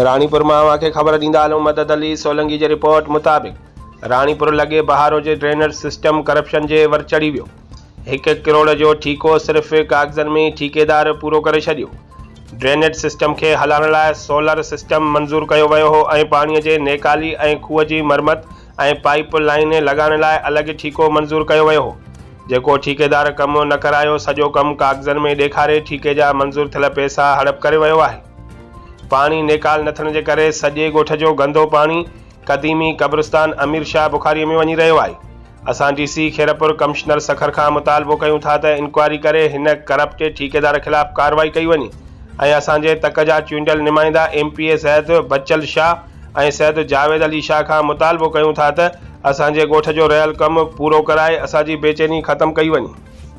रानीपुर मां खे ख़बर ॾींदा हलूं मदद अली सोलंकी जी रिपोर्ट मुताबिक़ रानीपुर लॻे बहारो जे ड्रेनेज सिस्टम करप्शन जे वर चढ़ी वियो। 1 करोड़ जो ठीको सिर्फ़ कागज़नि में ठेकेदार पूरो करे छॾियो। ड्रेनेज सिस्टम खे हलाइण लाइ सोलर सिस्टम मंज़ूर कयो वियो हो ऐं पाणीअ जे नेकाली ऐं खूह जी मरमत ऐं पाइप लाइन लॻाइण लाइ अलॻि ठीको मंज़ूर कयो वियो हो। जेको ठेकेदार कमु न करायो सॼो कमु कागज़नि में ॾेखारे ठीके जा मंज़ूर थियल पैसा हड़प करे वियो आहे। पानी नेकाल न थियण जे करे सॼे ॻोठ जो गंदो पानी क़दीमी क़ब्रिस्तान अमीर शाह बुखारी में वञी रहियो आहे। असां DC खेरपुर कमिश्नर सखर खां मुतालबो कयूं था त इंक्वायरी करे हिन करप्ट ठेकेदार ख़िलाफ़ कार्रवाई कई वञे ऐं असांजे तक जा चूंडियल नुमाइंदा MP सैयद बच्चल शाह ऐं सैयद जावेद अली शाह खां मुतालबो कयूं था त असांजे ॻोठ जो रहियल कमु पूरो कराए असांजी बेचैनी ख़तमु कई वञे।